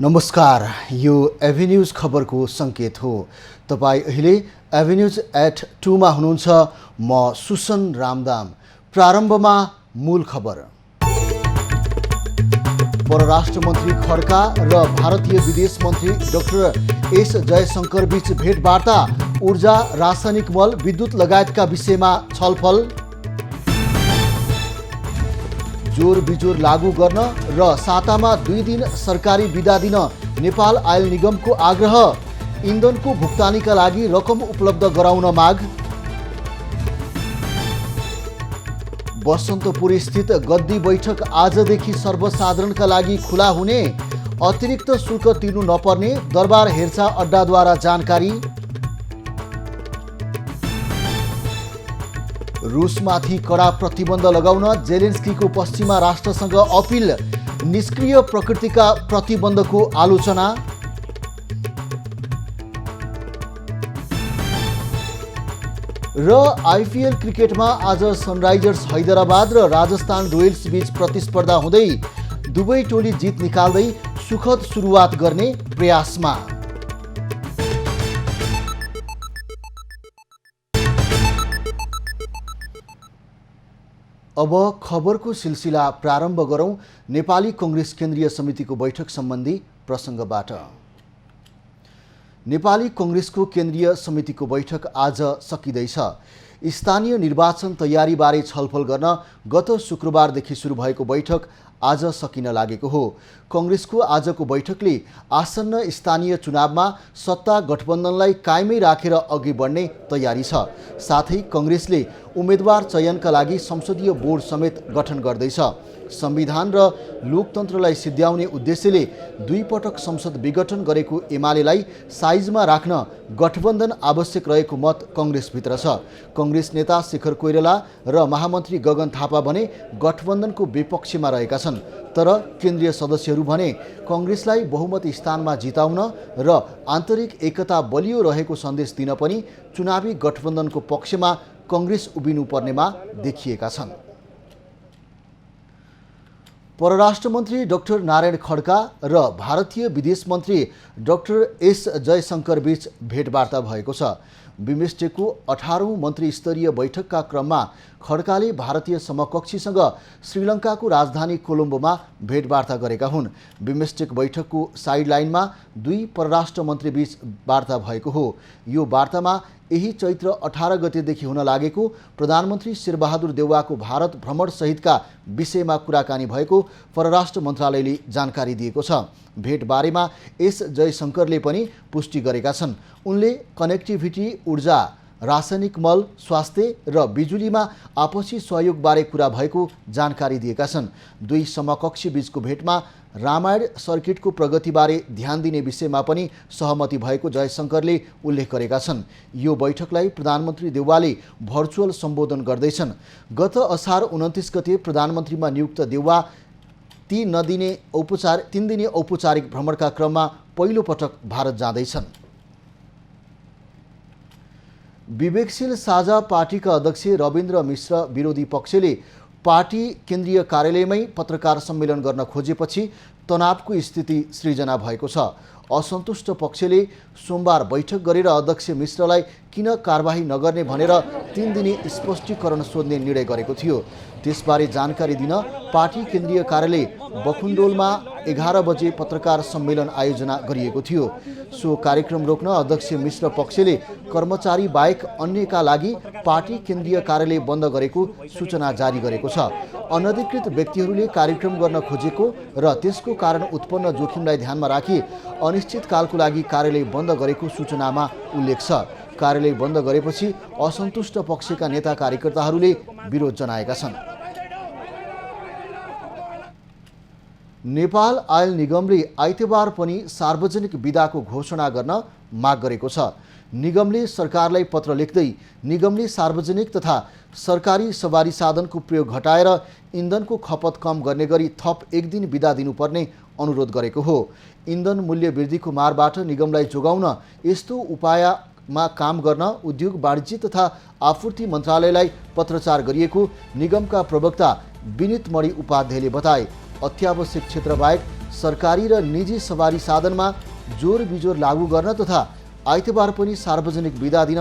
नमस्कार, यो एभिन्यूज खबरको सङ्केत हो। तपाईँ अहिले एभिन्यूज एट 2 मा हुनुहुन्छ। म सुसन रामदाम। प्रारम्भमा मूल खबर। परराष्ट्र मन्त्री खड्का र भारतीय विदेश मन्त्री डाक्टर एस जयशंकर बीच भेटवार्ता, ऊर्जा, रासायनिक मल, विद्युत लगायतका विषयमा छलफल। जोर बिजोर लागू गर्न र सातामा 2 दिन सरकारी बिदा दिन नेपाल आयल निगमको आग्रह। इन्धनको भुक्तानीका लागि रकम उपलब्ध गराउन माग। बसन्तपुर स्थित गद्दी बैठक आजदेखि सर्वसाधारणका लागि खुला हुने, अतिरिक्त शुल्क तिर्नु नपर्ने दरबार हेरचाह अड्डाद्वारा जानकारी। रुसमाथि कडा प्रतिबन्ध लगाउन जेलेन्स्कीको पश्चिमा राष्ट्रसँग अपिल, निष्क्रिय प्रकृतिका प्रतिबन्धको आलोचना। र आइपिएल क्रिकेटमा आज सनराइजर्स हैदराबाद र राजस्थान रोयल्स बीच प्रतिस्पर्धा हुँदै दुवै टोली जित निकाल्दै सुखद सुरुवात गर्ने प्रयासमा। अब खबरको सिलसिला प्रारम्भ गरौँ नेपाली कङ्ग्रेस केन्द्रीय समितिको बैठक सम्बन्धी प्रसङ्गबाट। नेपाली कङ्ग्रेसको केन्द्रीय समितिको बैठक आज सकिँदैछ। स्थानीय निर्वाचन तयारीबारे छलफल गर्न गत शुक्रबारदेखि सुरु भएको बैठक आज सकिन लागेको हो। कङ्ग्रेसको आजको बैठकले आसन्न स्थानीय चुनावमा सत्ता गठबन्धनलाई कायमै राखेर अघि बढ्ने तयारी छ। साथै कङ्ग्रेसले उम्मेदवार चयनका लागि संसदीय बोर्ड समेत गठन गर्दैछ। संविधान र लोकतन्त्रलाई सिद्ध्याउने उद्देश्यले 2 पटक संसद विघटन गरेको एमालेलाई साइजमा राख्न गठबन्धन आवश्यक रहेको मत कङ्ग्रेसभित्र छ। कङ्ग्रेस नेता शेखर कोइराला र महामन्त्री गगन थापा भने गठबन्धनको विपक्षमा रहेका छन्। तर केन्द्रीय सदस्यहरू भने कङ्ग्रेसलाई बहुमत स्थानमा जिताउन र आन्तरिक एकता बलियो रहेको सन्देश दिन पनि चुनावी गठबन्धनको पक्षमा कङ्ग्रेस उभिनुपर्नेमा देखिएका छन्। परराष्ट्र मन्त्री डाक्टर नारायण खड्का र भारतीय विदेश मन्त्री डाक्टर एस जयशंकर बीच भेटवार्ता भएको छ। बिमस्टेकको 18औं मन्त्री स्तरीय बैठकका क्रममा खड्काले भारतीय समकक्षीसँग श्रीलङ्काको राजधानी कोलम्बोमा भेटवार्ता गरेका हुन्। बिमस्टेक बैठकको साइडलाइनमा 2 परराष्ट्र मन्त्री बीच वार्ता भएको हो। यो वार्तामा यही चैत्र 18 गतेदेखि हुन लागेको प्रधानमन्त्री शेरबहादुर देउवाको भारत भ्रमण सहितका विषयमा कुराकानी भएको परराष्ट्र मन्त्रालयले जानकारी दिएको छ। भेटबारेमा एस जयशंकरले पनि पुष्टि गरेका छन्। उनले कनेक्टिभिटी, ऊर्जा, रासायनिक मल, स्वास्थ्य र बिजुलीमा आपसी सहयोगबारे कुरा भएको जानकारी दिएका छन्। 2 समकक्षी बीचको भेटमा रामायण सर्किटको प्रगतिबारे ध्यान दिने विषयमा पनि सहमति भएको जयशंकरले उल्लेख गरेका छन्। यो बैठकलाई प्रधानमन्त्री देउवाले भर्चुअल सम्बोधन गर्दैछन्। गत असार 29 गते प्रधानमन्त्रीमा नियुक्त देउवा 3 दिने औपचारिक भ्रमणका क्रममा पहिलो पटक भारत जाँदैछन्। विवेकशील साझा पार्टीका अध्यक्ष रविन्द्र मिश्र विरोधी पक्षले पार्टी केन्द्रीय कार्यालयमै पत्रकार सम्मेलन गर्न खोजेपछि तनावको स्थिति सृजना भएको छ। असन्तुष्ट पक्षले सोमबार बैठक गरेर अध्यक्ष मिश्रलाई किन कारबाही नगर्ने भनेर 3 दिने स्पष्टीकरण सोध्ने निर्णय गरेको थियो। त्यसबारे जानकारी दिन पार्टी केन्द्रीय कार्यालय बखुन्डोलमा 11 बजे पत्रकार सम्मेलन आयोजना गरिएको थियो। सो कार्यक्रम रोक्न अध्यक्ष मिश्र पक्षले कर्मचारी बाहेक अन्यका लागि पार्टी केन्द्रीय कार्यालय बन्द गरेको सूचना जारी गरेको छ। अनधिकृत व्यक्तिहरूले कार्यक्रम गर्न खोजेको र त्यसको कारण उत्पन्न जोखिमलाई ध्यानमा राखी अनिश्चितकालको लागि कार्यालय बन्द गरेको सूचनामा उल्लेख छ। कार्यालय बन्द गरेपछि असन्तुष्ट पक्षका नेता कार्यकर्ताहरूले विरोध जनाएका छन्। नेपाल आयल निगमले आइतबार पनि सार्वजनिक बिदाको घोषणा गर्न माग गरेको छ। निगमले सरकारलाई पत्र लेख्दै निगमले सार्वजनिक तथा सरकारी सवारी साधनको प्रयोग घटाएर इन्धनको खपत कम गर्ने गरी थप 1 दिन बिदा दिनुपर्ने अनुरोध गरेको हो। इन्धन मूल्य वृद्धिको मारबाट निगमलाई जोगाउन यस्तो उपायमा काम गर्न उद्योग, वाणिज्य तथा आपूर्ति मन्त्रालयलाई पत्रचार गरिएको निगमका प्रवक्ता विनित मणि उपाध्यायले बताए। अत्यावश्यक क्षेत्र बाहेक सरकारी र निजी सवारी साधनमा जोर बिजोर लागू गर्न तथा आइतबार पनि सार्वजनिक बिदा दिन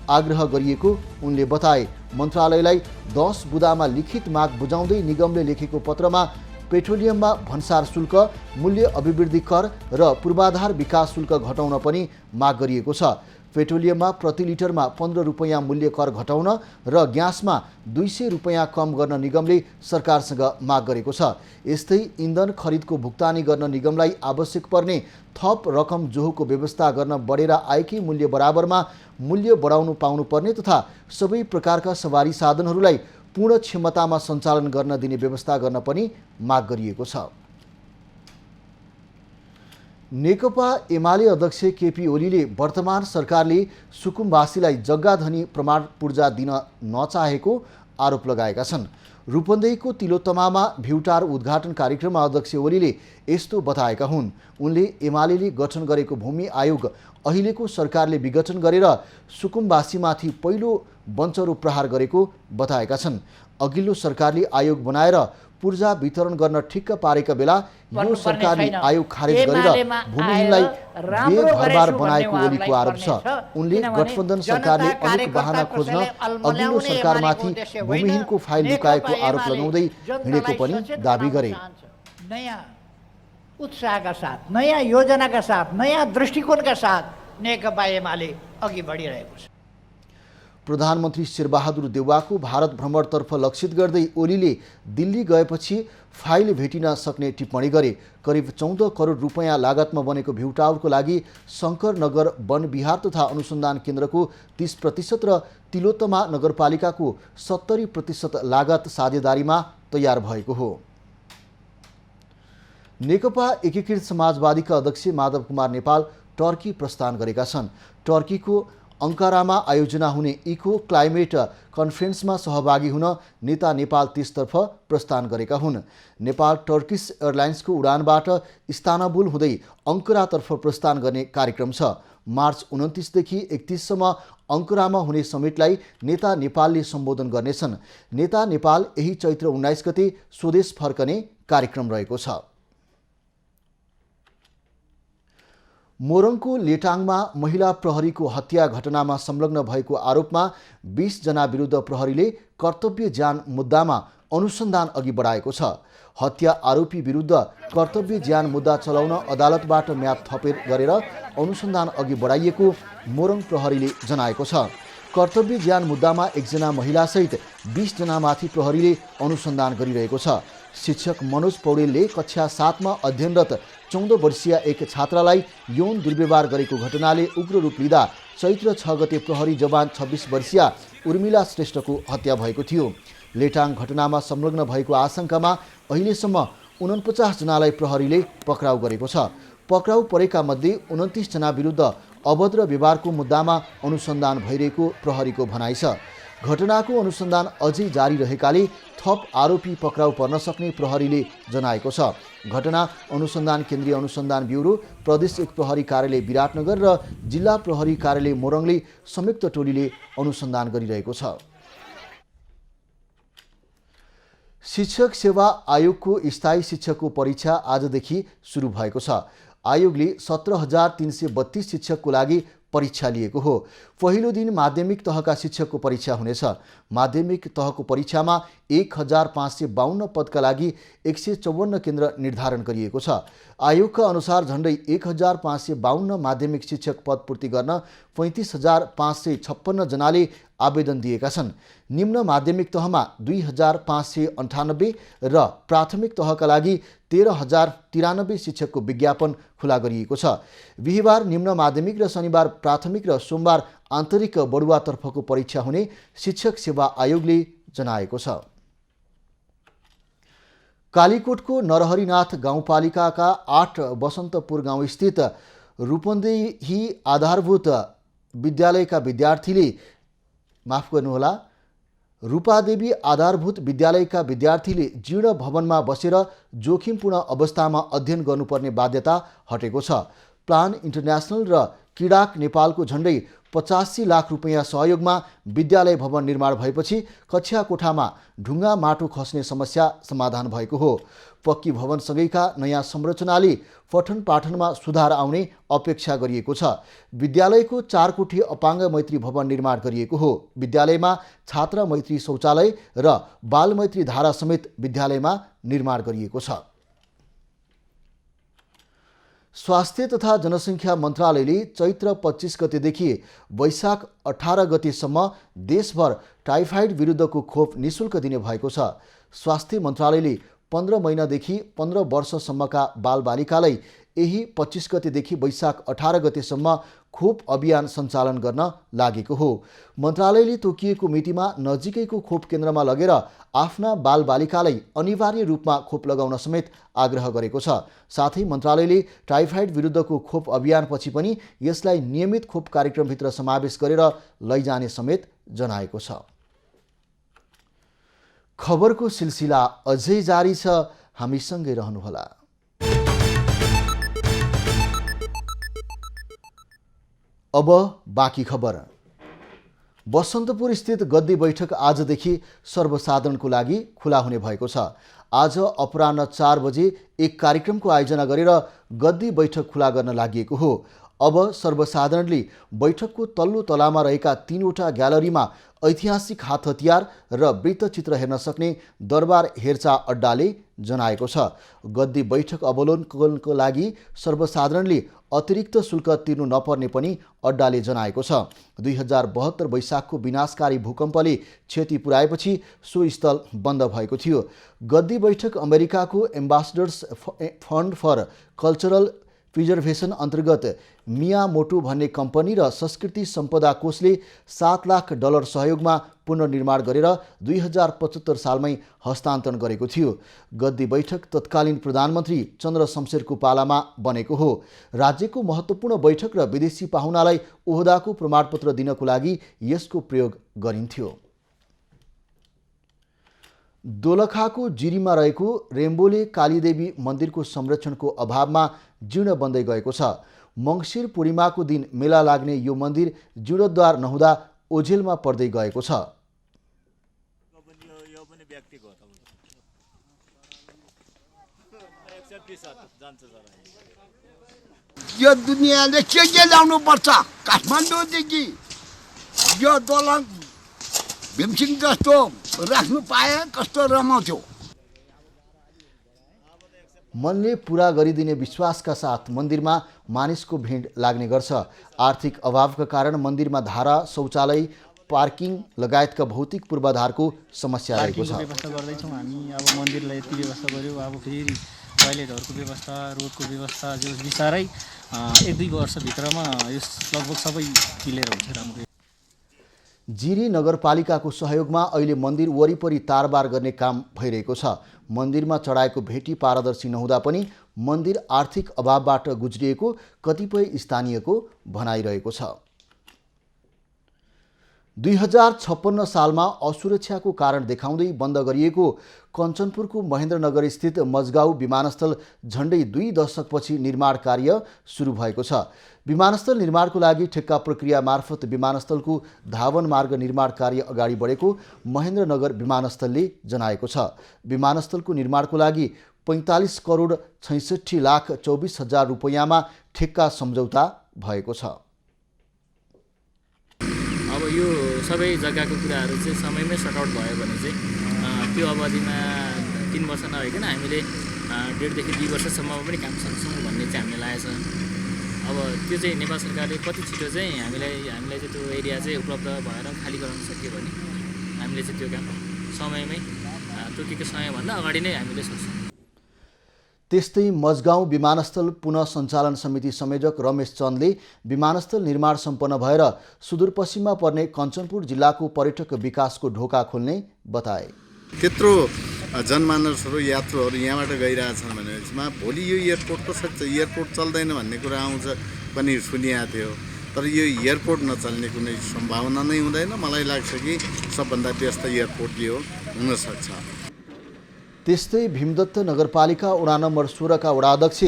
आग्रह गरिएको उनले बताए। मन्त्रालयलाई 10 बुँदामा लिखित माग बुझाउँदै निगमले लेखेको पत्रमा पेट्रोलियममा भन्सार शुल्क, मूल्य अभिवृद्धि कर र पूर्वाधार विकास शुल्क घटाउन पनि माग गरिएको छ। पेट्रोलियममा प्रति लिटरमा 15 रुपैयाँ मूल्य कर घटाउन र ग्यासमा 200 रुपैयाँ कम गर्न निगमले सरकारसँग माग गरेको छ। यस्तै इन्धन खरिदको भुक्तानी गर्न निगमलाई आवश्यक पर्ने थप रकम जोहोको व्यवस्था गर्न बढेर आएकै मूल्य बराबरमा मूल्य बढाउनु पाउनुपर्ने तथा सबै प्रकारका सवारी साधनहरूलाई पूर्ण क्षमतामा सञ्चालन गर्न दिने व्यवस्था गर्न पनि माग गरिएको छ। नेकपा एमाले अध्यक्ष केपी ओलीले वर्तमान सरकारले सुकुम्बासीलाई जग्गाधनी प्रमाण पूर्जा दिन नचाहेको आरोप लगाएका छन्। रूपन्देहीको तिलोत्तमामा भ्युटार उद्घाटन कार्यक्रममा अध्यक्ष ओलीले यस्तो बताएका हुन्। उनले एमालेले गठन गरेको भूमि आयोग अहिलेको सरकारले विघटन गरेर सुकुम्बासीमाथि पहिलो बञ्चरो प्रहार गरेको बताएका छन्। अघिल्लो सरकारले आयोग बनाएर पूर्जा वितरण गर्न ठिक्क पारेका बेला यो सरकारले आयोग खारेज गरेर भूमिहीनलाई बेघरबार बनाएको ओलीको आरोप छ। उनले गठबन्धन सरकारले अनेक बहाना खोज्न अघिल्लो सरकारमाथि भूमिहीनको फाइल लुकाएको आरोप लगाउँदै हिँडेको पनि दाबी गरे। नयाँ उत्साहका साथ, नयाँ योजनाका साथ, नयाँ दृष्टिकोणका साथ नेकपा एमाले अघि बढिरहेको छ। प्रधानमन्त्री शेरबहादुर देउवाको भारत भ्रमणतर्फ लक्षित गर्दै ओलीले दिल्ली गएपछि फाइल भेटिन सक्ने टिप्पणी गरे। करिब 14 करोड रुपैयाँ लागतमा बनेको भ्युटावरको लागि शङ्करनगर वन विहार तथा अनुसन्धान केन्द्रको 30% र तिलोत्तमा नगरपालिकाको 70% लागत साझेदारीमा तयार भएको हो। नेकपा एकीकृत समाजवादीका अध्यक्ष माधव कुमार नेपाल टर्की प्रस्थान गरेका छन्। टर्कीको अंकारामा आयोजना हुने इको क्लाइमेट कन्फरेन्समा सहभागी हुन नेता नेपाल 30तर्फ प्रस्थान गरेका हुन्। नेपाल टर्किस एयरलाइन्सको उडानबाट इस्तानबुल हुँदै अंकारातर्फ प्रस्थान गर्ने कार्यक्रम छ। मार्च 29 देखि 31 सम्म अंकारामा हुने समिटलाई नेता नेपालले सम्बोधन गर्नेछन्। नेता नेपाल यही चैत्र 19 गते स्वदेश फर्कने कार्यक्रम रहेको छ। मोरङको लेटाङमा महिला प्रहरीको हत्या घटनामा संलग्न भएको आरोपमा 20 जना विरुद्ध प्रहरीले कर्तव्य ज्यान मुद्दामा अनुसन्धान अघि बढाएको छ। हत्या आरोपी विरुद्ध कर्तव्य ज्यान मुद्दा चलाउन अदालतबाट म्याद थपेर गरेर अनुसन्धान अघि बढाइएको मोरङ प्रहरीले जनाएको छ। कर्तव्य ज्यान मुद्दामा 1 जना महिलासहित 20 जनामाथि प्रहरीले अनुसन्धान गरिरहेको छ। शिक्षक मनोज पौडेलले कक्षा 7 मा अध्ययनरत 14 वर्षीय एक छात्रालाई यौन दुर्व्यवहार गरेको घटनाले उग्र रूप लिँदा चैत्र 6 गते प्रहरी जवान 26 वर्षीय उर्मिला श्रेष्ठको हत्या भएको थियो। लेटाङ घटनामा संलग्न भएको आशंकामा अहिलेसम्म 49 जनालाई प्रहरीले पक्राउ गरेको छ। पक्राउ परेका मध्ये 29 जना विरुद्ध अभद्र व्यवहारको मुद्दामा अनुसन्धान भइरहेको प्रहरीको भनाइ छ। घटनाको अनुसन्धान अझै जारी रहेकाले थप आरोपी पक्राउ पर्न सक्ने प्रहरीले जनाएको छ। घटना अनुसन्धान केन्द्रीय अनुसन्धान ब्युरो, प्रदेश 1 प्रहरी कार्यालय विराटनगर र जिल्ला प्रहरी कार्यालय मोरङले संयुक्त टोलीले अनुसन्धान गरिरहेको छ। शिक्षक सेवा आयोगको स्थायी शिक्षकको परीक्षा आजदेखि सुरु भएको छ। आयोगले 17,332 शिक्षकको लागि परीक्षा लिएको हो। पहिलो दिन माध्यमिक तहका शिक्षकको परीक्षा हुनेछ। माध्यमिक तहको परीक्षामा 1,552 पदका लागि 154 केन्द्र निर्धारण गरिएको छ। आयोगका अनुसार झण्डै 1,552 माध्यमिक शिक्षक पद पूर्ति गर्न 35,556 जनाले आवेदन दिएका छन्। निम्न माध्यमिक तहमा 2,598 र प्राथमिक तहका लागि 13,093 शिक्षकको विज्ञापन खुला गरिएको छ। बिहिबार निम्न माध्यमिक र शनिबार प्राथमिक र सोमबार आन्तरिक बढुवातर्फको परीक्षा हुने शिक्षक सेवा आयोगले जनाएको छ। कालीकोटको नरहरिनाथ गाउँपालिकाका 8 बसन्तपुर गाउँस्थित रूपन्देही आधारभूत विद्यालयका विद्यार्थीले रूपादेवी आधारभूत विद्यालयका विद्यार्थीले जीर्ण भवनमा बसेर जोखिमपूर्ण अवस्थामा अध्ययन गर्नुपर्ने बाध्यता हटेको छ। प्लान इन्टरनेसनल र किडाक नेपालको झण्डै 85 लाख रुपैयाँ सहयोगमा विद्यालय भवन निर्माण भएपछि कक्षा कोठामा ढुङ्गा माटो खस्ने समस्या समाधान भएको हो। पक्की भवनसँगैका नयाँ संरचनाले पठन पाठनमा सुधार आउने अपेक्षा गरिएको छ। विद्यालयको 4 कोठी अपाङ्ग मैत्री भवन निर्माण गरिएको हो। विद्यालयमा छात्र मैत्री शौचालय र बाल मैत्री धारा समेत विद्यालयमा निर्माण गरिएको छ। स्वास्थ्य तथा जनसङ्ख्या मन्त्रालयले चैत्र 25 गतेदेखि वैशाख 18 गतेसम्म देशभर टाइफाइड विरुद्धको खोप निशुल्क दिने भएको छ। स्वास्थ्य मन्त्रालयले 15 महिनादेखि 15 वर्षसम्मका बालबालिकालाई यही 25 गतेदेखि वैशाख 18 गतेसम्म खोप अभियान सञ्चालन गर्न लागेको हो। मन्त्रालयले तोकिएको मितिमा नजिकैको खोप केन्द्रमा लगेर आफ्ना बालबालिकालाई अनिवार्य रूपमा खोप लगाउन समेत आग्रह गरेको छ। साथै मन्त्रालयले टाइफाइड विरुद्धको खोप अभियानपछि पनि यसलाई नियमित खोप कार्यक्रमभित्र समावेश गरेर लैजाने समेत जनाएको छ। खबरको सिलसिला अझै जारी छ, हामीसँगै रहनुहोला। अब बाँकी खबर। बसन्तपुर स्थित गद्दी बैठक आजदेखि सर्वसाधारणको लागि खुला हुने भएको छ। आज अपराह्न 4 बजे एक कार्यक्रमको आयोजना गरेर गद्दी बैठक खुला गर्न लागि हो। अब सर्वसाधारणले बैठकको तल्लो तलामा रहेका 3वटा ग्यालरीमा ऐतिहासिक हात हतियार र वृत्तचित्र हेर्न सक्ने दरबार हेरचाह अड्डाले जनाएको छ। गद्दी बैठक अवलोकनको लागि सर्वसाधारणले अतिरिक्त शुल्क तिर्नु नपर्ने पनि अड्डाले जनाएको छ। 2072 वैशाखको विनाशकारी भूकम्पले क्षति पुर्याएपछि सो स्थल बन्द भएको थियो। गद्दी बैठक अमेरिकाको एम्बासडर्स फन्ड फर कल्चरल प्रिजर्भेसन अन्तर्गत मियामोटो भन्ने कम्पनी र संस्कृति सम्पदा कोषले $7 लाख सहयोगमा पुनर्निर्माण गरेर 2075 सालमै हस्तान्तरण गरेको थियो। गद्दी बैठक तत्कालीन प्रधानमन्त्री चन्द्र शमशेरको पालामा बनेको हो। राज्यको महत्त्वपूर्ण बैठक र विदेशी पाहुनालाई ओहदाको प्रमाणपत्र दिनको लागि यसको प्रयोग गरिन्थ्यो। दोलखाको जिरीमा रहेको रेम्बोले कालीदेवी मन्दिरको संरक्षणको अभावमा जीर्ण बन्दै गएको छ। मङ्सिर पूर्णिमाको दिन मेला लाग्ने यो मन्दिर जीर्णोद्धार नहुँदा ओझेलमा पर्दै गएको छ। यो दुनियाँले के ल्याउनु पर्छ काठमाडौँदेखि यो दोलङ भीमसिंह जस्तो राख्नु पाए कस्तो रमाउँथ्यो। मनले पूरा गरिदिने विश्वासका साथ मन्दिरमा मानिसको भिड लाग्ने गर्छ। आर्थिक अभावका कारण मन्दिरमा धारा, शौचालय, पार्किङ लगायतका भौतिक पूर्वाधारको समस्या रहेको छ। व्यवस्था गर्दैछौँ हामी। अब मन्दिरलाई यति व्यवस्था गर्यो, अब फेरि टोयलेटहरूको व्यवस्था, रोडको व्यवस्था जो बिचारै 1-2 वर्षभित्रमा यस लगभग सबै क्लियर हुन्छ राम्रो। जिरी नगरपालिकाको सहयोगमा अहिले मन्दिर वरिपरि तारबार गर्ने काम भइरहेको छ। मन्दिरमा चढाएको भेटी पारदर्शी नहुँदा पनि मन्दिर आर्थिक अभावबाट गुज्रिएको कतिपय स्थानीयको भनाइरहेको छ। 2056 सालमा असुरक्षाको कारण देखाउँदै बन्द गरिएको कञ्चनपुरको महेन्द्रनगर स्थित मजगाउँ विमानस्थल झण्डै 2 दशकपछि निर्माण कार्य सुरु भएको छ। विमानस्थल निर्माणको लागि ठेक्का प्रक्रिया मार्फत विमानस्थलको धावन मार्ग निर्माण कार्य अगाडि बढेको महेन्द्रनगर विमानस्थलले जनाएको छ। विमानस्थलको निर्माणको लागि 45 करोड 66 लाख 24 हजार रुपैयाँमा ठेक्का सम्झौता भएको छ। अब यो सबै जग्गाको कुराहरू चाहिँ समयमै सर्ट आउट भयो भने चाहिँ त्यो अवधिमा 3 वर्ष नभइकन हामीले 1.5 देखि 2 वर्षसम्म पनि काम सक्छौँ भन्ने चाहिँ हामीले लागेको छ। अब त्यो चाहिँ नेपाल सरकारले कति छिटो चाहिँ हामीलाई चाहिँ त्यो एरिया चाहिँ उपलब्ध भएर खाली गराउन सक्यो भने हामीले चाहिँ त्यो काम समयमै तोकेको समयभन्दा अगाडि नै हामीले सक्छौँ। त्यस्तै मजगाउँ विमानस्थल पुनः सञ्चालन समिति संयोजक रमेश चन्दले विमानस्थल निर्माण सम्पन्न भएर सुदूरपश्चिममा पर्ने कञ्चनपुर जिल्लाको पर्यटक विकासको ढोका खोल्ने बताए। त्यत्रो जनमानसहरू यात्रुहरू यहाँबाट गइरहेछन् भनेमा भोलि यो एयरपोर्ट चल्दैन भन्ने कुरा आउँछ पनि सुनिएको थियो। तर यो एयरपोर्ट नचल्ने कुनै सम्भावना नै हुँदैन। मलाई लाग्छ कि सबभन्दा व्यस्त एयरपोर्ट यो हुनसक्छ। त्यस्तै भीमदत्त नगरपालिका वडा नम्बर 16 का वडाध्यक्ष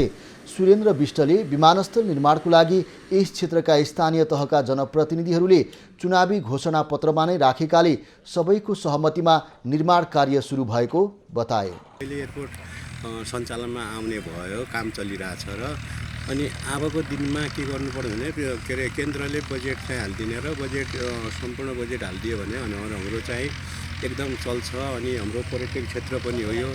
सुरेन्द्र विष्टले विमानस्थल निर्माणको लागि यस क्षेत्रका स्थानीय तहका जनप्रतिनिधिहरूले चुनावी घोषणापत्रमा नै राखेकाले सबैको सहमतिमा निर्माण कार्य सुरु भएको बताए। अहिले एयरपोर्ट सञ्चालनमा आउने भयो, काम चलिरहेछ र अनि अबको दिनमा के गर्नु पर्यो भने के अरे केन्द्रले बजेट चाहिँ हालिदिने र बजेट सम्पूर्ण बजेट हालिदियो भने हाम्रो चाहिँ एकदम चल्छ अनि हाम्रो पर्यटक क्षेत्र पनि हो यो।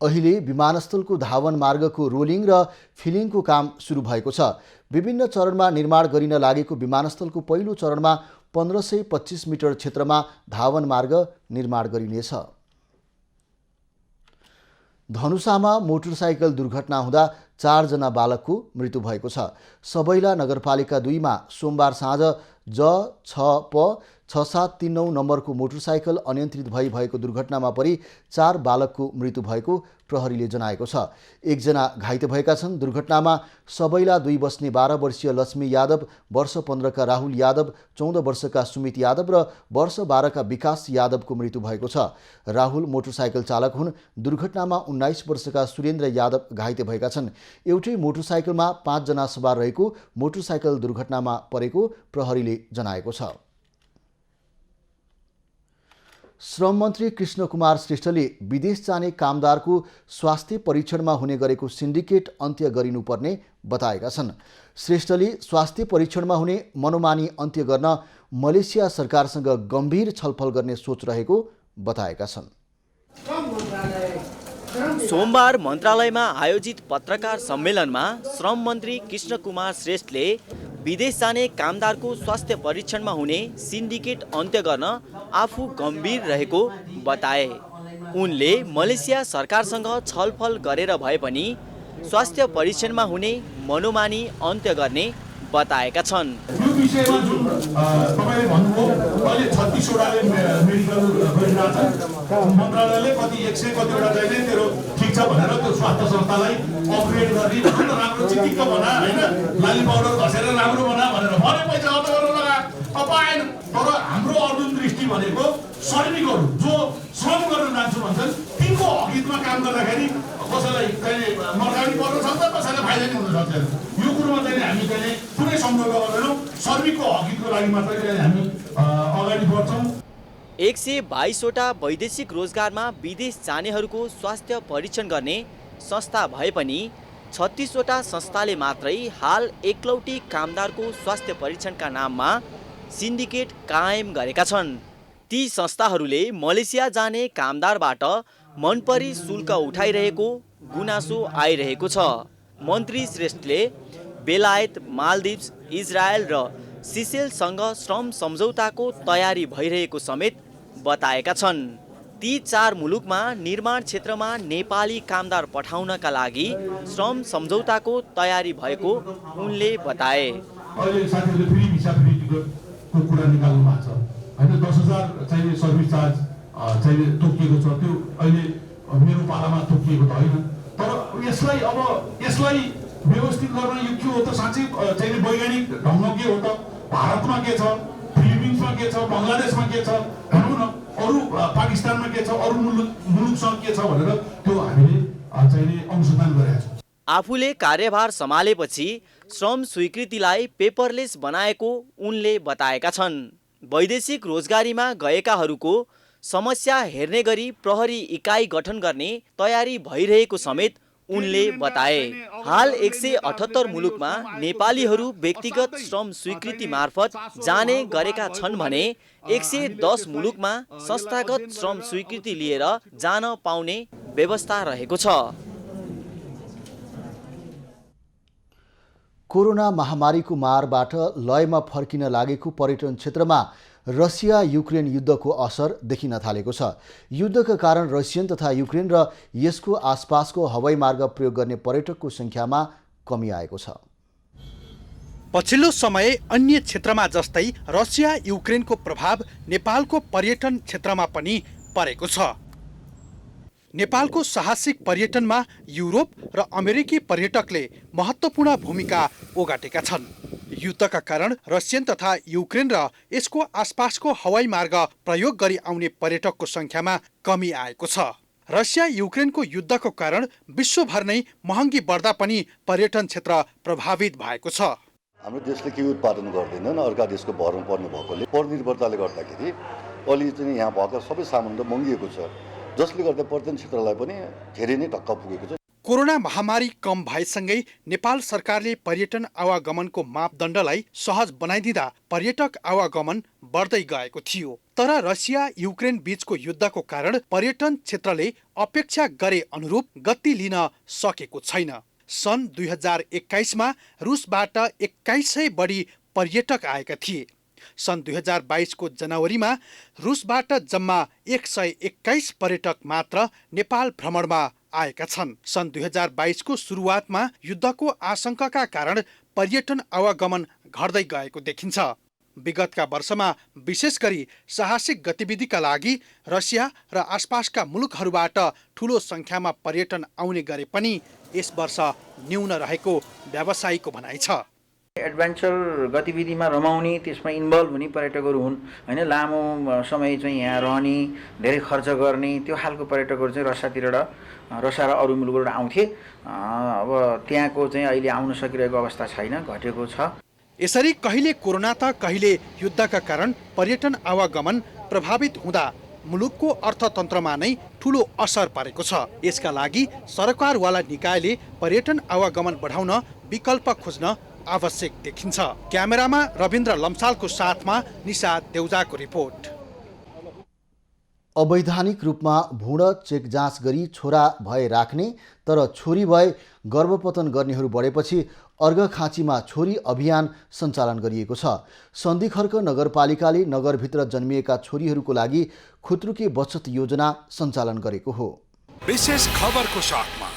अहिले विमानस्थलको धावन मार्गको रोलिङ र फिलिङको काम सुरु भएको छ। विभिन्न चरणमा निर्माण गरिन लागेको विमानस्थलको पहिलो चरणमा 1525 मिटर क्षेत्रमा धावन मार्ग निर्माण गरिनेछ। धनुषामा मोटरसाइकल दुर्घटना हुँदा 4 जना बालकको मृत्यु भएको छ। सबैला नगरपालिका 2 मा सोमबार साँझ J6P6739 नम्बरको मोटरसाइकल अनियन्त्रित भएको दुर्घटनामा परि 4 बालकको मृत्यु भएको प्रहरीले जनाएको छ। 1 जना घाइते भएका छन्। दुर्घटनामा सबैला 2 बस्ने 12 वर्षीय लक्ष्मी यादव, वर्ष 15 का राहुल यादव, 14 वर्षका सुमित यादव र वर्ष 12 का विकास यादवको मृत्यु भएको छ। राहुल मोटरसाइकल चालक हुन्। दुर्घटनामा 19 वर्षका सुरेन्द्र यादव घाइते भएका छन्। एउटै मोटरसाइकलमा 5 जना सवार रहेको मोटरसाइकल दुर्घटनामा परेको प्रहरीले जनाएको छ। श्रम मन्त्री कृष्ण कुमार श्रेष्ठले विदेश जाने कामदारको स्वास्थ्य परीक्षणमा हुने गरेको सिन्डिकेट अन्त्य गरिनुपर्ने बताएका छन्। श्रेष्ठले स्वास्थ्य परीक्षणमा हुने मनोमानी अन्त्य गर्न मलेसिया सरकारसँग गम्भीर छलफल गर्ने सोच रहेको बताएका छन्। सोमबार मन्त्रालयमा आयोजित पत्रकार सम्मेलनमा श्रम मन्त्री कृष्ण कुमार श्रेष्ठले विदेश जाने कामदारको स्वास्थ्य परीक्षणमा हुने सिन्डिकेट अन्त्य गर्न आफू गम्भीर रहेको बताए। उनले मलेसिया सरकारसँग छलफल गरेर भए पनि स्वास्थ्य परीक्षणमा हुने मनोमानी अन्त्य गर्ने बताएका छन्। यो विषयमा जुन तपाईले भन्नुभयो अहिले 36 वटाले मेडिकल गरिरहेछ, मन्त्रालयले कति 100 कतिवटा चाहिँ तेरो ठिक छ भनेर त्यो स्वास्थ्य संस्थालाई अपग्रेड गर्ने भन्न राम्रो चिटिक्क बना हैन, लाली पाउडर घसेर राम्रो बना भनेर भने पैसा अर्थ गरेर लगा पाएन। तर हाम्रो अर्जुन दृष्टि भनेको श्रमिकहरू जो श्रम गर्न जान्छु भन्छन् तिनको हकितमा काम गर्दाखेरि कसैलाई चाहिँ मर्कानी पर्न सक्छ, कसैलाई फाइदा नि हुन सक्छ। यो कुरोमा चाहिँ हामी चाहिँ कुनै सम्झौता गर्दैनौँ। श्रमिकको हकितको लागि मात्रै हामी अगाडि बढ्छौँ। 122 वटा वैदेशिक रोजगारमा विदेश जानेहरूको स्वास्थ्य परीक्षण गर्ने संस्था भए पनि 36 वटा संस्थाले मात्रै हाल एकलौटी कामदारको स्वास्थ्य परीक्षणका नाममा सिन्डिकेट कायम गरेका छन्। ती संस्थाहरूले मलेसिया जाने कामदारबाट मनपरी शुल्क उठाइरहेको गुनासो आइरहेको छ। मन्त्री श्रेष्ठले बेलायत, मालदिप्स, इजरायल र सिसेलसँग श्रम सम्झौताको तयारी भइरहेको समेत बताएका छन्। ती 4 मुलुकमा निर्माण क्षेत्रमा नेपाली कामदार पठाउनका लागि श्रम सम्झौताको तयारी भएको उनले बताए। अहिले साथीहरूले फ्री भिसा फ्री टिकटको कुरा निकाल्नु भएको छ हैन, 10,000 चाहिँ सर्भिस चार्ज चाहिँ तोकिएको छ। त्यो अहिले मेरो पालामा तोकिएको त होइन। तर यसलाई व्यवस्थित गर्न यो के हो त? साँच्चै चाहिँ वैज्ञानिक ढङ्ग के हो त? भारतमा के छ, फिलिपिन्समा के छ, बङ्गलादेशमा के छ, हेर्नु न अरू पाकिस्तानमा के छ, अरू मुलुकसँग के छ भनेर त्यो हामीले चाहिँ अनुसन्धान गरेका छौँ। आफूले कार्यभार सम्हालेपछि श्रम स्वीकृतिलाई पेपरलेस बनाएको उनले बताएका छन्। वैदेशिक रोजगारीमा गएकाहरूको समस्या हेर्ने गरी प्रहरी इकाइ गठन गर्ने तयारी भइरहेको समेत उनले बताए। हाल 178 मुलुकमा नेपालीहरू व्यक्तिगत श्रम स्वीकृति मार्फत जाने गरेका छन् भने 110 मुलुकमा संस्थागत श्रम स्वीकृति लिएर जान पाउने व्यवस्था रहेको छ। कोरोना महामारीको मारबाट लयमा फर्किन लागेको पर्यटन क्षेत्रमा रसिया युक्रेन युद्धको असर देखिन थालेको छ। युद्धका कारण रसियन तथा युक्रेन र यसको आसपासको हवाई मार्ग प्रयोग गर्ने पर्यटकको सङ्ख्यामा कमी आएको छ। पछिल्लो समय अन्य क्षेत्रमा जस्तै रसिया युक्रेनको प्रभाव नेपालको पर्यटन क्षेत्रमा पनि परेको छ। नेपालको साहसिक पर्यटनमा युरोप र अमेरिकी पर्यटकले महत्त्वपूर्ण भूमिका ओगटेका छन्। युद्धका कारण रसियन तथा युक्रेन र यसको आसपासको हवाई मार्ग प्रयोग गरी आउने पर्यटकको सङ्ख्यामा कमी आएको छ। रसिया युक्रेनको युद्धको कारण विश्वभर नै महँगी बढ्दा पनि पर्यटन क्षेत्र प्रभावित भएको छ। हाम्रो देशले केही उत्पादन गर्दैन, अर्का देशको भरमा पर्ने भएकोले परनिर्भरताले गर्दाखेरि अलि चाहिँ यहाँ भएका सबै सामान त महँगिएको छ, जसले गर्दा पर्यटन क्षेत्रलाई पनि धेरै नै धक्का पुगेको छ। कोरोना महामारी कम भएसँगै नेपाल सरकारले पर्यटन आवागमनको मापदण्डलाई सहज बनाइदिँदा पर्यटक आवागमन बढ्दै गएको थियो। तर रसिया युक्रेन बीचको युद्धको कारण पर्यटन क्षेत्रले अपेक्षा गरे अनुरूप गति लिन सकेको छैन। सन् 2021मा रुसबाट 2100 बढी पर्यटक आएका थिए। सन् 2022 को जनवरीमा रुसबाट जम्मा 121 पर्यटक मात्र नेपाल भ्रमणमा आएका छन्। सन् 2022 को सुरुवातमा युद्धको आशंकाका कारण पर्यटन आवागमन घट्दै गएको देखिन्छ। विगतका वर्षमा विशेष गरी साहसिक गतिविधिका लागि रसिया र आसपासका मुलुकहरूबाट ठूलो संख्यामा पर्यटन आउने गरे पनि यस वर्ष न्यून रहेको व्यवसायीको भनाइ छ। एडभेन्चर गतिविधिमा रमाउने, त्यसमा इन्भल्भ हुने पर्यटकहरू हुन् हैन, लामो समय चाहिँ यहाँ रहने, धेरै खर्च गर्ने त्यो खालको पर्यटकहरू चाहिँ रसिया र अरू मुलुकबाट आउँथे। अब त्यहाँको चाहिँ अहिले आउन सकिरहेको अवस्था छैन, घटेको छ। यसरी कहिले कोरोना त कहिले युद्धका कारण पर्यटन आवागमन प्रभावित हुँदा मुलुकको अर्थतन्त्रमा नै ठूलो असर परेको छ। यसका लागि सरकारवाला निकायले पर्यटन आवागमन बढाउन विकल्प खोज्न आवश्यक देखिन्छ। क्यामेरामा रविन्द्र लम्सालको साथमा निशा देउजाको रिपोर्ट। अवैधानिक रूपमा भ्रूण चेक जाँच गरी छोरा भए राख्ने तर छोरी भए गर्भपतन गर्नेहरू बढेपछि अर्घखाँचीमा छोरी अभियान सञ्चालन गरिएको छ। सन्धिखर्क नगरपालिकाले नगरभित्र जन्मिएका छोरीहरूको लागि खुत्रुके बचत योजना सञ्चालन गरेको हो। विशेष खबरको साथमा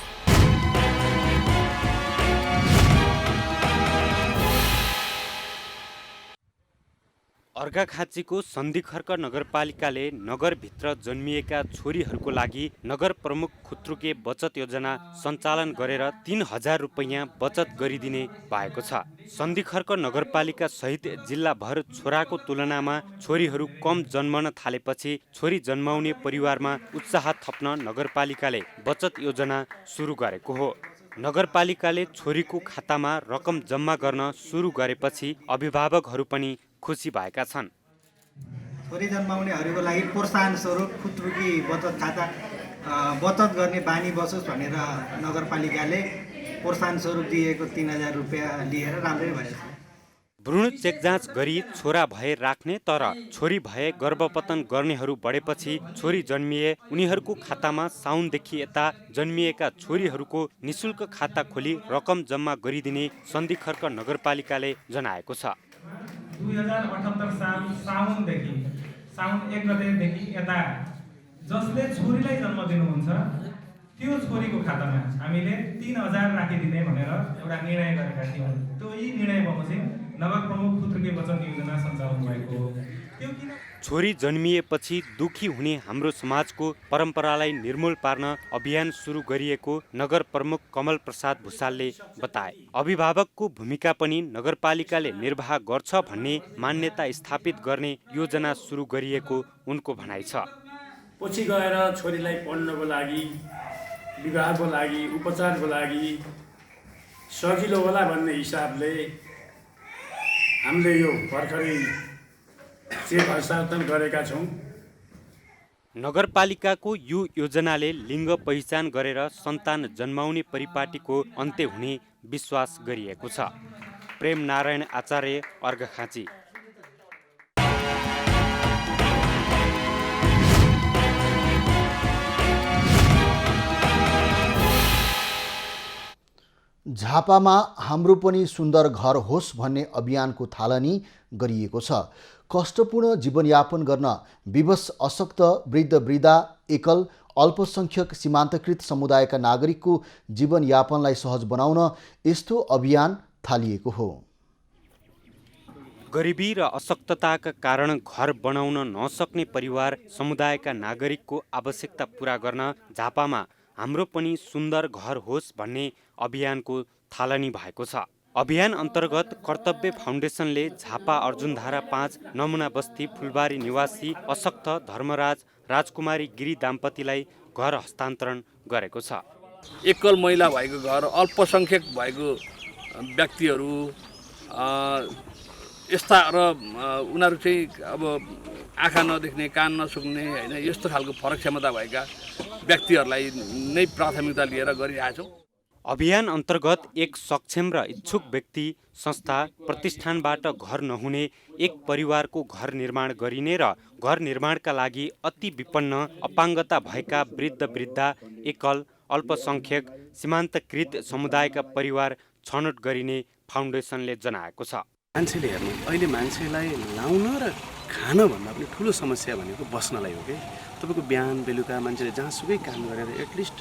अर्घाखाँचीको सन्धिखर्क नगरपालिकाले नगरभित्र जन्मिएका छोरीहरूको लागि नगर प्रमुख खुत्रुके बचत योजना सञ्चालन गरेर 3000 रुपैयाँ बचत गरिदिने भएको छ। सन्धिखर्क नगरपालिका सहित जिल्लाभर छोराको तुलनामा छोरीहरू कम जन्मन थालेपछि छोरी जन्माउने परिवारमा उत्साह थप्न नगरपालिकाले बचत योजना सुरु गरेको हो। नगरपालिकाले छोरीको खातामा रकम जम्मा गर्न सुरु गरेपछि अभिभावकहरू पनि खुसी भएका छन्। छोरी जन्माउनेहरूको लागि प्रोत्साहन स्वरूप खुत्रुकी बचत खाता बचत गर्ने बानी बसोस् भनेर नगरपालिकाले प्रोत्साहन स्वरूप दिएको 3000 रुपैयाँ लिएर राम्रै भएछ। भ्रूण चेक जाँच गरी छोरा भए राख्ने तर छोरी भए गर्भपतन गर्नेहरू बढेपछि छोरी जन्मिए उनीहरूको खातामा साउनदेखि यता जन्मिएका छोरीहरूको निशुल्क खाता खोली रकम जम्मा गरिदिने सन्धिखर्क नगरपालिकाले जनाएको छ। 2078 साल साउनदेखि साउन 1 गतेदेखि यता जसले छोरीलाई जन्म दिनुहुन्छ त्यो छोरीको खातामा हामीले 3000 राखिदिने भनेर एउटा निर्णय गरेका थियौँ। त्यो यी निर्णय बमोजिम नगर प्रमुख खुत्रुके बचत योजना सञ्चालन भएको हो। त्यो किन छोरी जन्मिएपछि दुखी हुने हाम्रो समाजको परम्परालाई निर्मूल पार्न अभियान सुरु गरिएको नगर प्रमुख कमल प्रसाद भुसालले बताए। अभिभावकको भूमिका पनि नगरपालिकाले निर्वाह गर्छ भन्ने मान्यता स्थापित गर्ने योजना सुरु गरिएको उनको भनाइ छ। पछि गएर छोरीलाई पढ्नको लागि, विवाहको लागि, उपचारको लागि सजिलो होला भन्ने हिसाबले हामीले यो भर्खरै चेक हस्तान्तरण गरेका छौँ। नगरपालिकाको यो योजनाले लिङ्ग पहिचान गरेर सन्तान जन्माउने परिपाटीको अन्त्य हुने विश्वास गरिएको छ। प्रेम नारायण आचार्य, अर्घाखाँची। झापामा हाम्रो पनि सुन्दर घर होस् भन्ने अभियानको थालनी गरिएको छ। कष्टपूर्ण जीवनयापन गर्न विवश अशक्त वृद्ध वृद्धा एकल अल्पसंख्यक सीमान्तकृत समुदायका नागरिकको जीवनयापनलाई सहज बनाउन यस्तो अभियान थालिएको हो। गरिबी र अशक्तताका कारण घर बनाउन नसक्ने परिवार समुदायका नागरिकको आवश्यकता पूरा गर्न झापामा हाम्रो पनि सुन्दर घर होस् भन्ने अभियानको थालनी भएको छ। अभियान अन्तर्गत कर्तव्य फाउन्डेसनले झापा अर्जुनधारा 5 नमुना बस्ती फुलबारी निवासी अशक्त धर्मराज राजकुमारी गिरी दाम्पतिलाई घर हस्तान्तरण गरेको छ। एकल महिला भएको घर, अल्पसङ्ख्यक भएको व्यक्तिहरू यस्ता र उनीहरू चाहिँ अब आँखा नदेख्ने, कान नसुन्ने होइन यस्तो खालको फरक क्षमता भएका व्यक्तिहरूलाई नै प्राथमिकता लिएर गरिरहेछौँ। अभियान अन्तर्गत एक सक्षम र इच्छुक व्यक्ति, संस्था, प्रतिष्ठानबाट घर नहुने एक परिवारको घर निर्माण गरिने र घर निर्माणका लागि अति विपन्न, अपाङ्गता भएका वृद्ध-वृद्धा, एकल, अल्पसङ्ख्यक, सीमान्तकृत समुदायका परिवार छनौट गरिने फाउन्डेसनले जनाएको छ। मान्छेले हेर्नु, अहिले मान्छेलाई लाउन र खानभन्दा पनि ठुलो समस्या भनेको बस्नलाई हो कि। तपाईँको बिहान बेलुका मान्छेले जहाँसुकै काम गरेर एटलिस्ट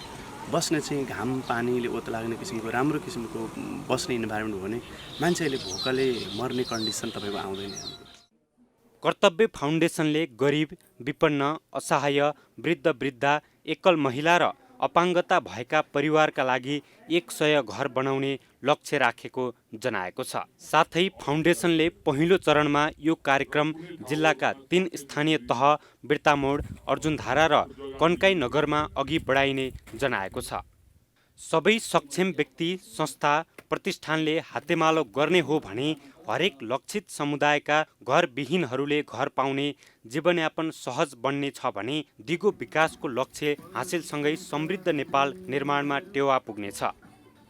बस्ने चाहिँ घाम पानीले ओत लाग्ने किसिमको राम्रो किसिमको बस्ने इन्भाइरोमेन्ट हो भने मान्छे अहिले भोकले मर्ने कन्डिसन तपाईँको आउँदैन। कर्तव्य फाउन्डेसनले गरिब, विपन्न, असहाय, वृद्ध-वृद्धा, एकल महिला र अपाङ्गता भएका परिवारका लागि 100 घर बनाउने लक्ष्य राखेको जनाएको छ। साथै फाउन्डेसनले पहिलो चरणमा यो कार्यक्रम जिल्लाका 3 स्थानीय तह बिर्तामोड, अर्जुनधारा र कन्काई नगरमा अघि बढाइने जनाएको छ। सबै सक्षम व्यक्ति, संस्था, प्रतिष्ठानले हातेमालो गर्ने हो भने हरेक लक्षित समुदायका घरविहीनहरूले घर पाउने, जीवनयापन सहज बन्ने छ भने दिगो विकासको लक्ष्य हासिलसँगै समृद्ध नेपाल निर्माणमा टेवा पुग्नेछ।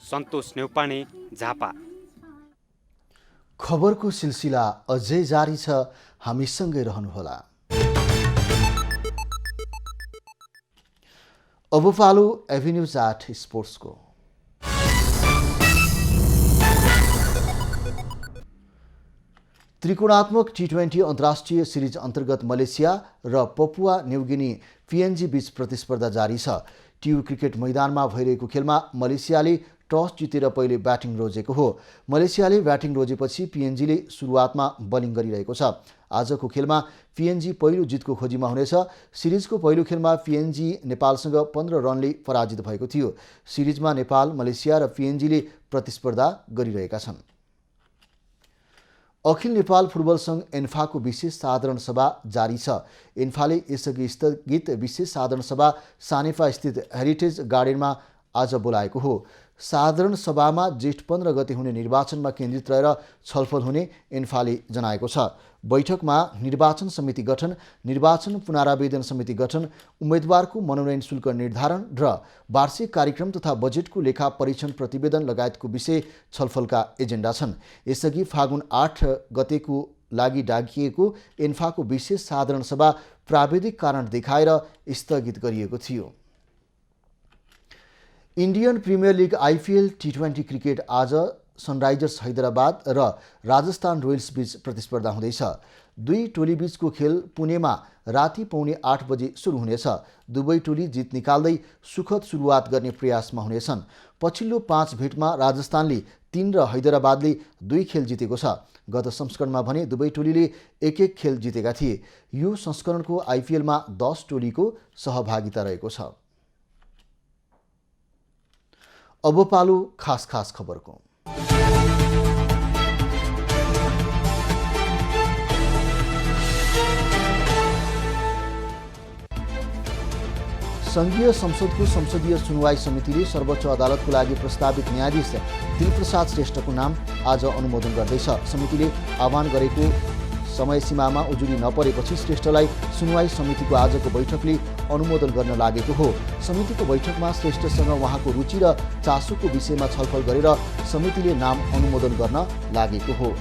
सन्तोष नेउपाने, झापा। खबरको सिलसिला अझै जारी छ, हामीसँगै रहनुहोला। अब पालो एभिन्यूज 8 स्पोर्ट्सको। त्रिकोणात्मक टी20 अन्तर्राष्ट्रिय सिरिज अन्तर्गत मलेसिया र पपुवा न्युगिनी PNG बीच प्रतिस्पर्धा जारी छ। टियु क्रिकेट मैदानमा भइरहेको खेलमा मलेसियाले टस जितेर पहिले ब्याटिङ रोजेको हो। मलेसियाले ब्याटिङ रोजेपछि PNGले सुरुवातमा बलिङ गरिरहेको छ। आजको खेलमा PNG पहिलो जितको खोजीमा हुनेछ। सिरिजको पहिलो खेलमा PNG नेपालसँग 15 रनले पराजित भएको थियो। सिरिजमा नेपाल, मलेसिया र PNGले प्रतिस्पर्धा गरिरहेका छन्। अखिल नेपाल फुटबल सङ्घ एन्फाको विशेष साधारण सभा जारी छ। एन्फाले यसअघि स्थगित विशेष साधारण सभा सानेफा स्थित हेरिटेज गार्डनमा आज बोलाएको हो। साधारण सभामा जेठ 15 गते हुने निर्वाचनमा केन्द्रित रहेर छलफल हुने एन्फाले जनाएको छ। बैठकमा निर्वाचन समिति गठन, निर्वाचन पुनरावेदन समिति गठन, उम्मेदवारको मनोनयन शुल्क निर्धारण र वार्षिक कार्यक्रम तथा बजेटको लेखा परीक्षण प्रतिवेदन लगायतको विषय छलफलका एजेन्डा छन्। यसअघि फागुन 8 गतेको लागि डाकिएको एन्फाको विशेष साधारण सभा प्राविधिक कारण देखाएर स्थगित गरिएको थियो। Indian premier league IPL T20 cricket आज सनराइजर्स हैदराबाद र राजस्थान रोयल्स बीच प्रतिस्पर्धा हुँदैछ। दुई टोली बीचको खेल पुणेमा राति 7:45 बजे सुरु हुनेछ। दुवै टोली जित निकाल्दै सुखद सुरुवात गर्ने प्रयासमा हुनेछन्। पछिल्लो 5 भेटमा राजस्थानले 3 र हैदराबादले 2 खेल जितेको छ। गत संस्करणमा भने दुवै टोलीले 1-1 खेल जितेका थिए। यो संस्करणको IPLमा 10 टोलीको सहभागिता रहेको छ। अब पालो खास खबरको। संघीय संसदको संसदीय सुनवाई समितिले सर्वोच्च अदालतको लागि प्रस्तावित न्यायाधीश दिलप्रसाद श्रेष्ठको नाम आज अनुमोदन गर्दैछ। समितिले आह्वान गरेको समय सीमामा उजुरी नपरेपछि श्रेष्ठलाई सुनवाई समितिको आजको बैठकले अनुमोदन गर्न लागेको हो। समितिको बैठकमा श्रेष्ठसँग उहाँको रुचि र चासोको विषयमा छलफल गरेर समितिले नाम अनुमोदन गर्न लागेको हो।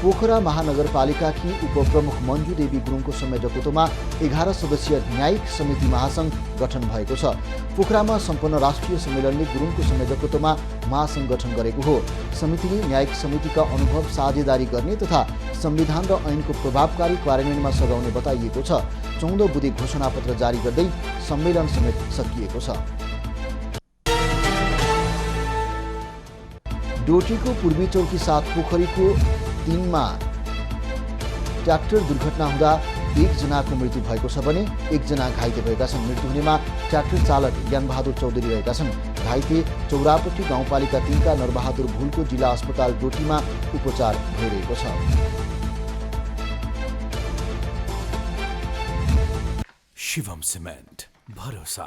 पोखरा महानगरपालिकाकी उपप्रमुख मञ्जु देवी गुरुङको संयोजकत्वमा 11 सदस्यीय न्यायिक समिति महासङ्घ गठन भएको छ। पोखरामा सम्पन्न राष्ट्रिय सम्मेलनले गुरुङको संयोजकत्वमा महासङ्घ गठन गरेको हो। समितिले न्यायिक समितिका अनुभव साझेदारी गर्ने तथा संविधान र ऐनको प्रभावकारी कार्यान्वयनमा सघाउने बताइएको छ। 14 बुँदे घोषणापत्र जारी गर्दै सम्मेलन समेत सकिएको छ। डोटीको पूर्वी चौकी 7 पोखरीको 3 मा ट्र्याक्टर दुर्घटना हुँदा 1 जनाको मृत्यु भएको छ भने 1 जना घाइते भएका छन्। मृत्यु हुनेमा ट्र्याक्टर चालक ज्ञानबहादुर चौधरी रहेका छन्। घाइते चौरापट्टी गाउँपालिका 3 का नरबहादुर भुलको जिल्ला अस्पताल डोटीमा उपचार भइरहेको छ। शिवम सिमेन्ट भरोसा।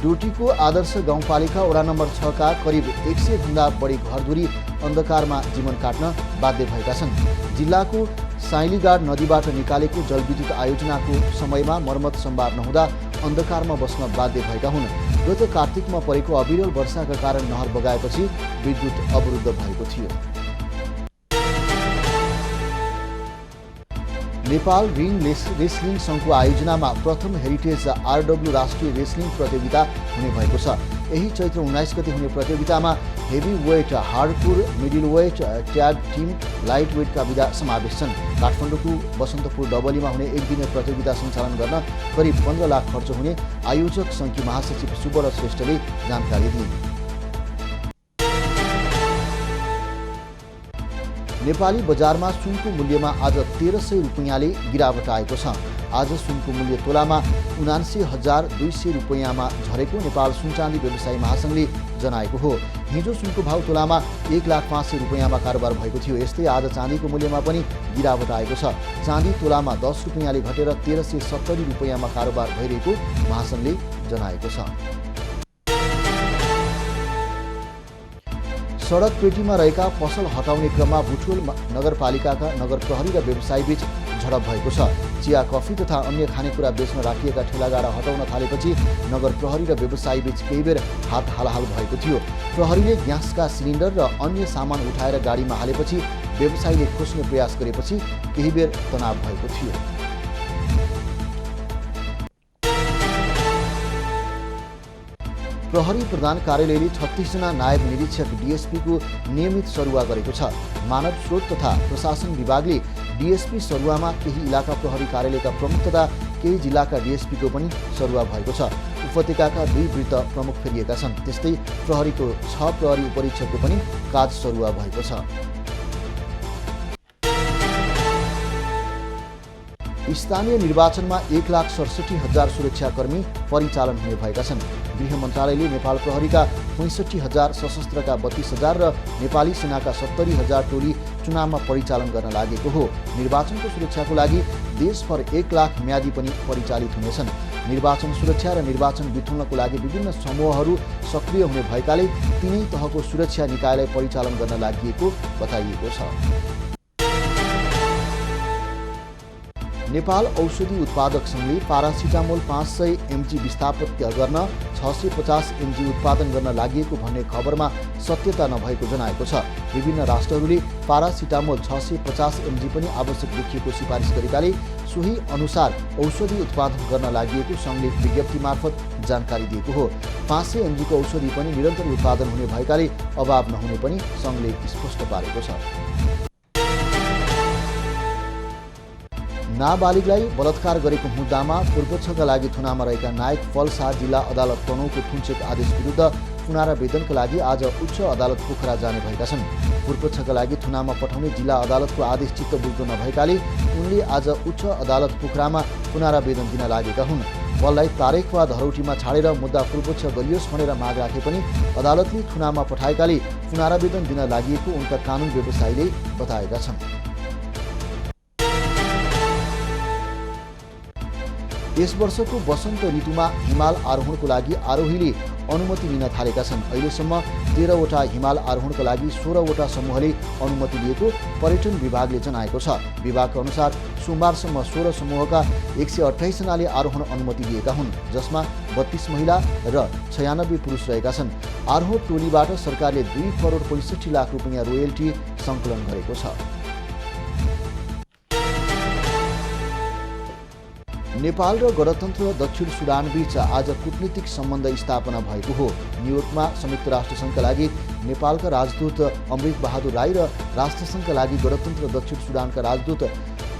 डोटीको आदर्श गाउँपालिका वडा नम्बर 6 का करिब 100 भन्दा बढी घरधुरी अन्धकारमा जीवन काट्न बाध्य भएका छन्। जिल्लाको साइलीगाड नदीबाट निकालेको जलविद्युत आयोजनाको समयमा मर्मत सम्भार नहुँदा अन्धकारमा बस्न बाध्य भएका हुन्। गत कार्तिकमा परेको अविरल वर्षाका कारण नहर बगाएपछि विद्युत अवरुद्ध भएको थियो। नेपाल रिङ रेस्लिङ सङ्घको आयोजनामा प्रथम हेरिटेज आरडब्ल्यू राष्ट्रिय रेस्लिङ प्रतियोगिता हुने भएको छ। यही चैत्र 19 गते हुने प्रतियोगितामा heavy weight, hardcore, middle weight, tag team, light वेटका विधा समावेश छन्। काठमाडौँको बसन्तपुर डबलीमा हुने एक दिने प्रतियोगिता सञ्चालन गर्न करिब 15 लाख खर्च हुने आयोजक सङ्घकी महासचिव सुवर्ण श्रेष्ठले जानकारी दिए। नेपाली बजारमा सुनको मूल्यमा आज 1300 रुपियाँले गिरावट आएको छ। आज सुनको मूल्य तोलामा 79,200 रुपियाँमा झरेको नेपाल सुनचाँदी व्यवसायी महासङ्घले जनाएको हो। हिजो सुनको भाउ तोलामा 1,05,000 रुपियाँमा कारोबार भएको थियो। यस्तै आज चाँदीको मूल्यमा पनि गिरावट आएको छ। चाँदी तोलामा 10 रुपियाँले घटेर 1370 रुपियाँमा कारोबार भइरहेको महासङ्घले जनाएको छ। सडक पेटीमा रहेका पसल हटाउने क्रममा बुटवल नगरपालिकाका नगर प्रहरी र व्यवसायी बीच झडप भएको छ। चिया, कफी तथा अन्य खानेकुरा बेच्न राखिएका ठेलागाडा हटाउन थालेपछि नगर प्रहरी र व्यवसायी बीच केही बेर हात हालहाल भएको थियो। प्रहरीले ग्यासका सिलिन्डर र अन्य सामान उठाएर गाडीमा हालेपछि व्यवसायीले खोज्ने प्रयास गरेपछि केही बेर तनाव भएको थियो। प्रहरी प्रधान कार्यालयले 36 जना नायब निरीक्षक डीएसपीको नियमित सरुवा गरेको छ। मानव स्रोत तथा प्रशासन विभागले डीएसपी सरुवामा केही इलाका प्रहरी कार्यालयका प्रमुख तथा केही जिल्लाका डीएसपीको पनि सरुवा भएको छ। उपत्यकाका 2 वृत्त प्रमुख फेरिएका छन्। त्यस्तै प्रहरीको 6 प्रहरी उपरीक्षकको पनि काज सरुवा भएको छ। स्थानीय निर्वाचनमा 1,67,000 सुरक्षाकर्मी परिचालन हुने भएका छन्। गृह मन्त्रालयले नेपाल प्रहरीका 65,000, सशस्त्रका 32,000 र नेपाली सेनाका 70,000 टोली चुनावमा परिचालन गर्न लागेको हो। निर्वाचनको सुरक्षाको लागि देशभर 1 लाख म्यादी पनि परिचालित हुनेछन्। निर्वाचन सुरक्षा र निर्वाचन बिथुल्नको लागि विभिन्न समूहहरू सक्रिय हुने भएकाले तीनै तहको सुरक्षा निकायलाई परिचालन गर्न लागि बताइएको छ। नेपाल औषधि उत्पादक सङ्घले पारासिटामोल 500 mg विस्थापित गर्न 650 mg उत्पादन गर्न लागि भन्ने खबरमा सत्यता नभएको जनाएको छ। विभिन्न राष्ट्रहरूले पारासिटामोल 650 mg पनि आवश्यक देखिएको सिफारिस गरेकाले सोही अनुसार औषधि उत्पादन गर्न लागि सङ्घले विज्ञप्ति मार्फत जानकारी दिएको हो। 500 mg को औषधि पनि निरन्तर उत्पादन हुने भएकाले अभाव नहुने पनि सङ्घले स्पष्ट पारेको छ। नाबालिगलाई बलात्कार गरेको मुद्दामा पूर्वपक्षका लागि थुनामा रहेका नायक फलसा जिल्ला अदालत तनहुँको थुनचेक आदेश विरुद्ध पुनरावेदनका लागि आज उच्च अदालत पोखरा जाने भएका छन्। पूर्वपक्षका लागि थुनामा पठाउने जिल्ला अदालतको आदेश चित्त बुझ्दो नभएकाले उनले आज उच्च अदालत पोखरामा पुनरावेदन दिन लागेका हुन्। फललाई तारेख वा धरौटीमा छाडेर मुद्दा पूर्वपक्ष गरियोस् भनेर माग राखे पनि अदालतले थुनामा पठाएकाले पुनरावेदन दिन लागि उनका कानुन व्यवसायीले बताएका छन्। यस वर्षको वसन्त ऋतुमा हिमाल आरोहणको लागि आरोहीले अनुमति लिन थालेका छन्। अहिलेसम्म 13 वटा हिमाल आरोहणका लागि 16 वटा समूहले अनुमति लिएको पर्यटन विभागले जनाएको छ। विभागका अनुसार सोमबारसम्म 16 समूहका 128 जनाले आरोहण अनुमति लिएका हुन्, जसमा 32 महिला र 96 पुरुष रहेका छन्। आरोहण टोलीबाट सरकारले 2 करोड 65 लाख रुपियाँ रोयल्टी सङ्कलन गरेको छ। नेपाल र गणतन्त्र दक्षिण सुडान बीच आज कूटनीतिक सम्बन्ध स्थापना भएको हो। न्युयोर्कमा संयुक्त राष्ट्रसङ्घका लागि नेपालका राजदूत अमृत बहादुर राई र राष्ट्रसङ्घका लागि गणतन्त्र दक्षिण सुडानका राजदूत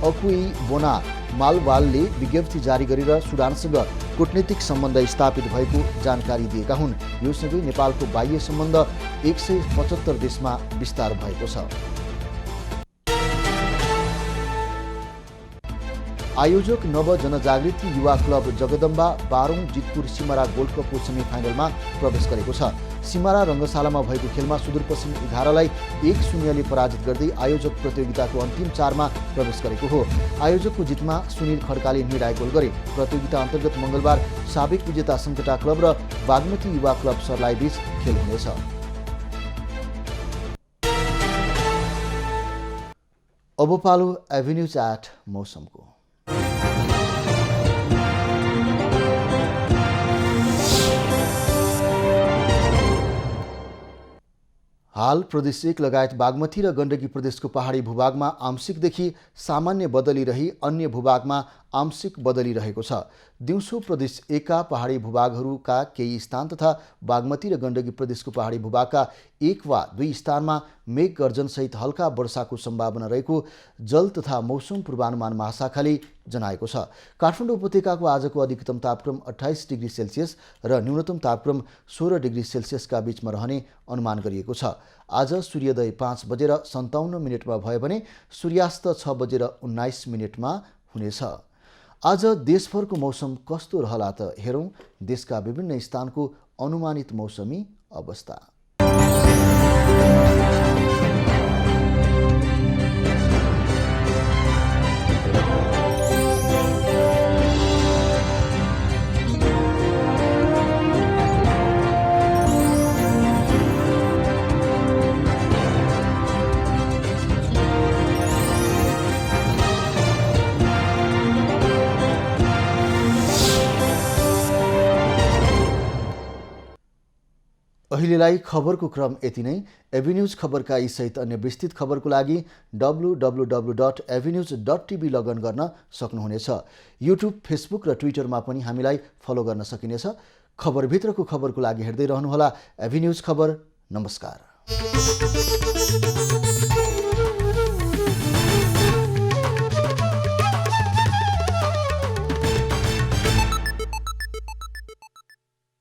अकुई बोना मालवालले विज्ञप्ति जारी गरेर सुडानसँग कूटनीतिक सम्बन्ध स्थापित भएको जानकारी दिएका हुन्। यो सँगै नेपालको बाह्य सम्बन्ध 175 देशमा विस्तार भएको छ। आयोजक नव जनजागृति युवा क्लब जगदम्बा 12औं जितपुर सिमरा गोल्ड कपको सेमिफाइनलमा प्रवेश गरेको छ। सिमारा रङ्गशालामा भएको खेलमा सुदूरपश्चिम 11लाई 1-0ले पराजित गर्दै आयोजक प्रतियोगिताको अन्तिम 4मा प्रवेश गरेको हो। आयोजकको जितमा सुनिल खड्काले निर्णायक गोल गरे। प्रतियोगिता अन्तर्गत मङ्गलबार साबिक विजेता सङ्कटा क्लब र बागमती युवा क्लब सर्लाही बीच खेल हुनेछ। अब पालो एभिन्यूज एट मौसमको। हाल प्रदेश 1 लगायत बागमती र गण्डकी प्रदेशको पहाडी भूभागमा आंशिकदेखि सामान्य बदली रही अन्य भूभागमा आंशिक बदली रहेको छ। दिउँसो प्रदेश 1 का पहाडी भूभागहरूका केही स्थान तथा बागमती र गण्डकी प्रदेशको पहाडी भूभागका 1 वा 2 स्थानमा मेघ गर्जनसहित हल्का वर्षाको सम्भावना रहेको जल तथा मौसम पूर्वानुमान महाशाखाले जनाएको छ। काठमाडौँ उपत्यकाको आजको अधिकतम तापक्रम 28 डिग्री सेल्सियस र न्यूनतम तापक्रम 16 डिग्री सेल्सियसका बीचमा रहने अनुमान गरिएको छ। आज सूर्योदय 5:57 भयो भने सूर्यास्त 6:19 हुनेछ। आज देशभरको मौसम कस्तो रहला त हेरौँ देशका विभिन्न स्थानको अनुमानित मौसमी अवस्था। अहिलेलाई खबरको क्रम यति नै। एभिन्यूज खबरका यी सहित अन्य विस्तृत खबरको लागि www.avenews.tv लगइन गर्न सक्नुहुनेछ। युट्युब, फेसबुक र ट्विटरमा पनि हामीलाई फलो गर्न सकिनेछ। खबरभित्रको खबरको लागि हेर्दै रहनुहोला एभिन्यूज खबर। नमस्कार।